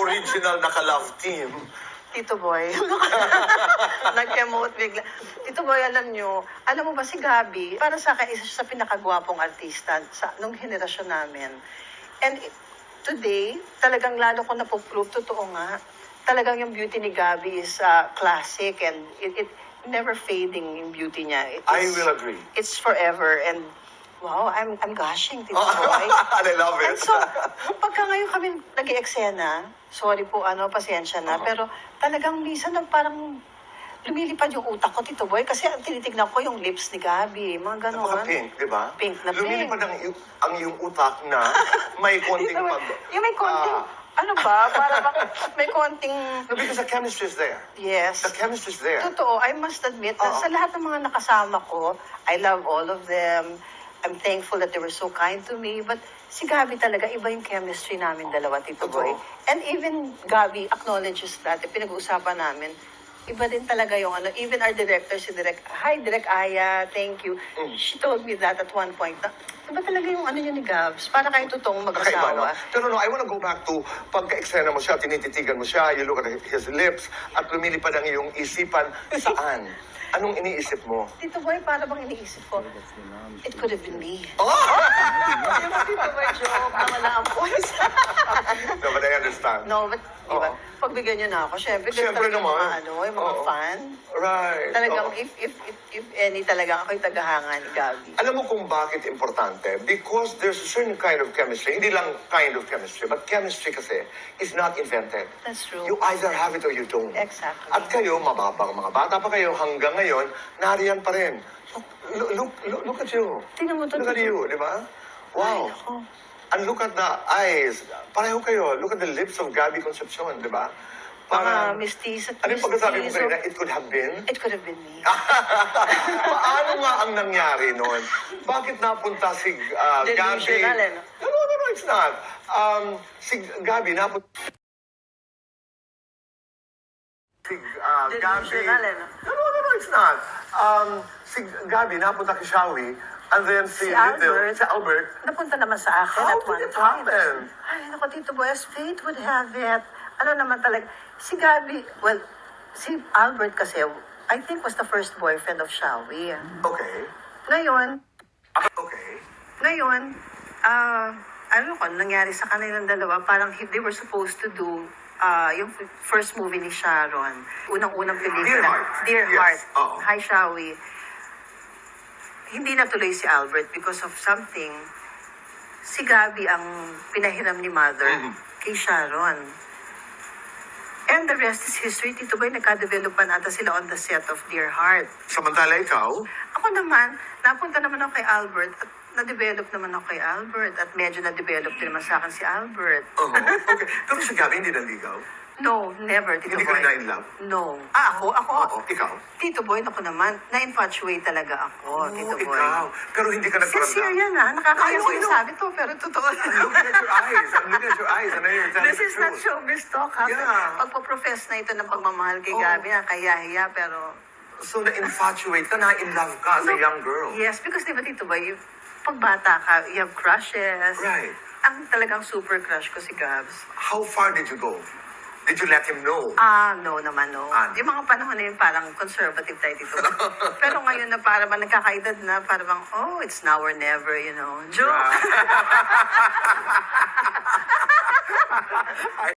original na ka-love team. Tito Boy. Nag-emote bigla. Tito Boy, alam mo ba si Gabi, para sa akin, isa siya sa pinakagwapong artista nung henerasyon namin. And today, talagang lalo ko napuprove, totoo nga, talagang yung beauty ni Gabi is classic and it never fading yung beauty niya. I will agree. It's forever and wow, I'm gushing, Tito Boy. I love it. And so, pagka ngayon kami nag-i-eksena, sorry po, pasensya na, pero talagang minsan parang lumilipad yung utak ko, Tito Boy, kasi ang tinitignan ko yung lips ni Gabi, mga gano'n. Mga pink, di ba? Pink na pink. Lumilipad ang iyong utak na may konting Tito Boy, pag... yung may konting, para bang may konting... No, because the chemistry is there. Yes. The chemistry is there. Totoo, I must admit, na sa lahat ng mga nakasama ko, I love all of them. I'm thankful that they were so kind to me. But si Gabi talaga, iba yung chemistry namin dalawa, Tito Boy. And even Gabi acknowledges that. Pinag-uusapan namin, iba din talaga yung even our director, hi Direk Aya, thank you. She told me that at one point. Iba talaga yung niya ni Gabs. Para kayo totoong Kakaiba, no? mag-asawa. Pero I wanna go back to pagka-eksena mo siya, tinititigan mo siya, you look at his lips, at lumilipad ang iyong isipan, saan? Anong iniisip mo? Tito Boy, para bang iniisip ko, it could have been me. Oh! Tito Boy, joke. Tama na ang voice. No, but I understand. No, but, di ba? Pagbigyan niyo na ako, syempre, Syempre talaga naman. yung mga fan. Right. Talagang, Oo. if any, talagang ako'y tagahanga ni Gabi. Alam mo kung bakit importante? Because there's a certain kind of chemistry. Hindi lang kind of chemistry, but chemistry kasi is not invented. That's true. You either have it or you don't. Exactly. At kayo, mababang mga bata pa kayo, hanggang ngayon, nariyan pa rin. Look at you. Tingnan mo to. Look at you, di ba? Wow. Ay, nako. And look at the eyes. Pareho kayo. Look at the lips of Gabby Concepcion, di ba? Mga mistiso. Ano yung pagkasabi mo kanina? It could have been? It could have been me. Paano nga ang nangyari noon? Bakit napunta si Gabby? Delusional, eh, no? No, it's not. Si Gabby napunta... Si Gabby... Delusional, eh, no? No, it's not. Si Gabby napunta kay Shawi, and then si Albert, Napunta naman sa akin how at one did it time. happen? Ay, naku, Tito Boy, as fate would have it. Naman talaga. Si Gabi, well, si Albert kasi, I think was the first boyfriend of Shawi. Okay. Ngayon, Okay. ano ko, nangyari sa kanilang dalawa, parang they were supposed to do yung first movie ni Sharon. Unang-unang pelikula. Dear Heart. Dear Yes. Heart. Oo. Hi, Shawi. Hindi natuloy si Albert because of something. Si Gabi ang pinahiram ni Mother kay Sharon. And the rest is history. Tito Boy, nagka-develop pa nata sila on the set of Dear Heart. Samantala ikaw, Ako naman, napunta naman ako kay Albert at na-develop naman ako kay Albert at medyo na-develop din naman sa akin si Albert. okay. Pero si Gabby hindi naligaw? No, never, Tito Hindi ka Boy. na in love? No. Ako? Oo, ikaw? Tito Boy, naku naman, na-infatuate talaga ako, Tito Boy. Ikaw. Pero hindi ka Sincere nagparamdam. yan, ha? Nakakaya I know. sinasabi to, pero totoo. I'm looking at your eyes. I'm looking at your eyes. And you're telling This the is not truth. showbiz talk, ha? Yeah. Pagpo-profess na ito ng pagmamahal kay Gabi, kaya-hiya, pero... So, na-infatuate ka, na-in love ka as a young girl. Yes, because di ba, Tito Boy, pag bata ka, you have crushes. Right. Ang talagang super crush ko si Gabs. How far did you go? Did you let him know? No naman, no. Ah. Yung mga panahon na yun, parang conservative tayo dito. Pero ngayon na para bang nagkakaedad na, para bang, it's now or never, you know. Joke!